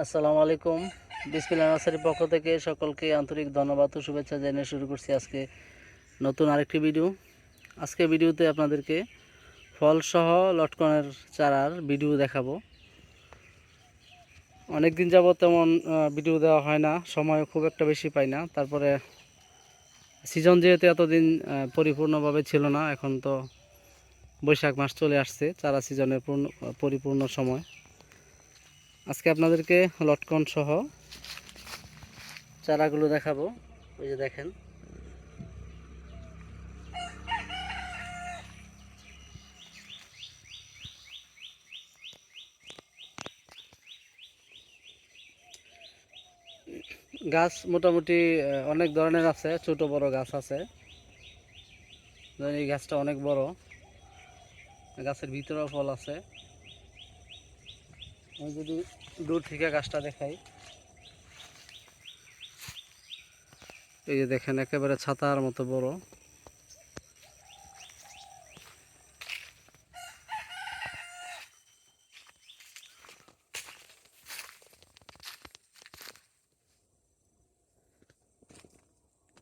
আসসালামু আলাইকুম। বিসমিল্লাহ নার্সারির পক্ষ থেকে সকলকে আন্তরিক ধন্যবাদ ও শুভেচ্ছা জানিয়ে শুরু করছি আজকে নতুন আরেকটি ভিডিও। আজকে ভিডিওতে আপনাদেরকে ফলসহ লটকনের চারার ভিডিও দেখাবো। অনেক দিন যাবত তেমন ভিডিও দেওয়া হয় না, সময় খুব একটা বেশি পাই না। তারপরে সিজন যেহেতু এতদিন পরিপূর্ণভাবে ছিল না, এখন তো বৈশাখ মাস চলে আসছে, চারা সিজনের পরিপূর্ণ সময়। আজকে আপনাদেরকে লটকন সহ চারাগুলো দেখাবো। ওই যে দেখেন, গাছ মোটামুটি অনেক ধরনের আছে, ছোট বড় গাছ আছে। এই গাছটা অনেক বড়, গাছের ভিতরেও ফল আছে। আমি যদি দূর থেকে গাছটা দেখাই, এই যে দেখেন একেবারে ছাতার মতো বড়।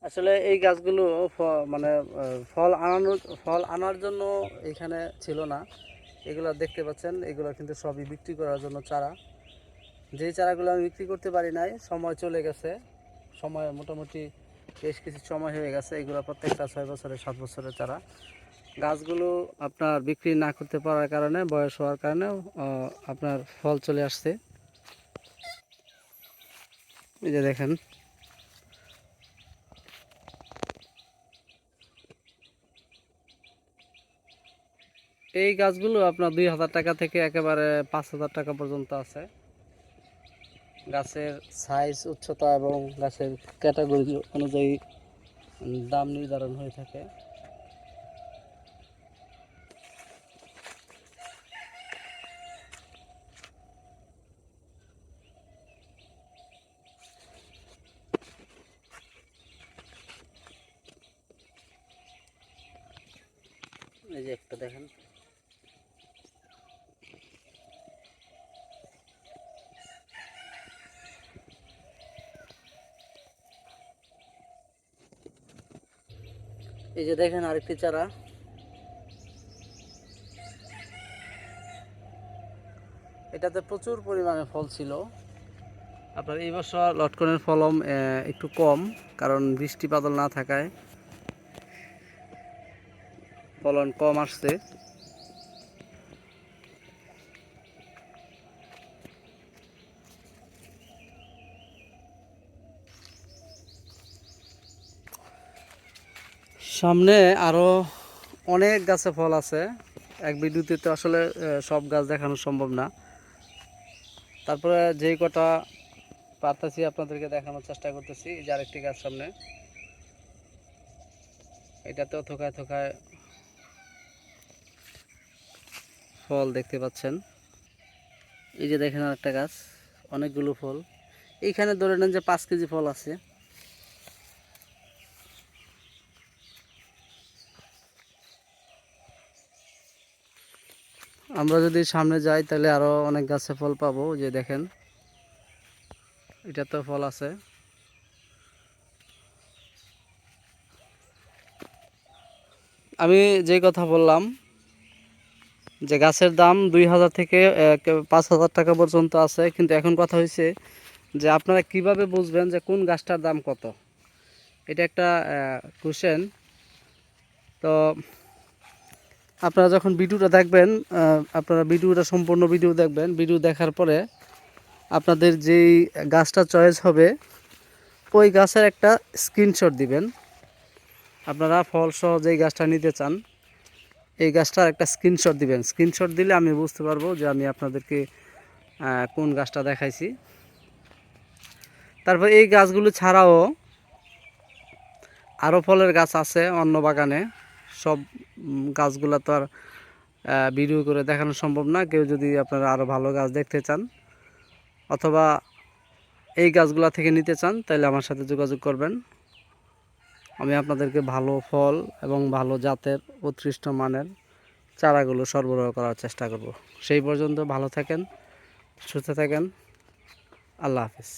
আসলে এই গাছগুলো মানে ফল আনার জন্য এখানে ছিল না। এগুলো দেখতে পাচ্ছেন, এগুলো কিন্তু সবই বিক্রি করার জন্য চারা। যেই চারাগুলো আমি বিক্রি করতে পারি নাই, সময় চলে গেছে, সময় মোটামুটি বেশ কিছু সময় হয়ে গেছে। এগুলো প্রত্যেকটা 6 বছরের 7 বছরের চারা। গাছগুলো আপনার বিক্রি না করতে পারার কারণে, বয়স হওয়ার কারণে আপনার ফল চলে আসছে। এই যে দেখেন, এই গাছগুলো আপনার 2000 টাকা থেকে একেবারে 5000 টাকা পর্যন্ত আছে। গাছের সাইজ, উচ্চতা এবং গাছের ক্যাটাগরি অনুযায়ী দাম নির্ধারণ হয়ে থাকে। এই যে একটা দেখেন, এই যে দেখেন আরেকটি চারা। এটাতে প্রচুর পরিমাণে ফল ছিল। আপনার এই বছর লটকনের ফলন একটু কম, কারণ বৃষ্টি বাদল না থাকায় ফলন কম আসছে। সামনে আরো অনেক গাছে ফল আছে। এক ভিডিওতে তো আসলে সব গাছ দেখানো সম্ভব না। তারপরে যেই কটা পারতেছি আপনাদেরকে দেখানোর চেষ্টা করতেছি। এই যে আরেকটি গাছ সামনে, এটাতেও থোকায় থোকায় ফল দেখতে পাচ্ছেন। এই যে দেখেন আরেকটা গাছ, অনেকগুলো ফল। এইখানে ধরে নেন যে 5 কেজি ফল আছে। আমরা যদি সামনে যাই তাহলে আরো অনেক গাছে ফল পাবো। যে দেখেন, এটাতেও ফল আছে। আমি যে কথা বললাম যে গাছের দাম 2000 থেকে 5000 টাকা পর্যন্ত আছে, কিন্তু এখন কথা হয়েছে যে আপনারা কিভাবে বুঝবেন যে কোন গাছটার দাম কত। এটা একটা কোশ্চেন। তো আপনারা যখন ভিডিওটা দেখবেন, আপনারা ভিডিওটা সম্পূর্ণ ভিডিও দেখবেন। ভিডিও দেখার পরে আপনাদের যেই গাছটা চয়েস হবে, ওই গাছের একটা স্ক্রিনশট দিবেন। আপনারা ফলসহ যেই গাছটা নিতে চান, এই গাছটার একটা স্ক্রিনশট দিবেন। স্ক্রিনশট দিলে আমি বুঝতে পারবো যে আমি আপনাদেরকে কোন গাছটা দেখাইছি। তারপর এই গাছগুলো ছাড়াও আরও ফলের গাছ আছে অন্য বাগানে। সব গাছগুলো তো আর ভিডিও করে দেখানো সম্ভব না। কেউ যদি আপনারা আরও ভালো গাছ দেখতে চান অথবা এই গাছগুলো থেকে নিতে চান, তাহলে আমার সাথে যোগাযোগ করবেন। আমি আপনাদেরকে ভালো ফল এবং ভালো জাতের উৎকৃষ্ট মানের চারাগুলো সরবরাহ করার চেষ্টা করব। সেই পর্যন্ত ভালো থাকেন, সুস্থ থাকেন। আল্লাহ হাফেজ।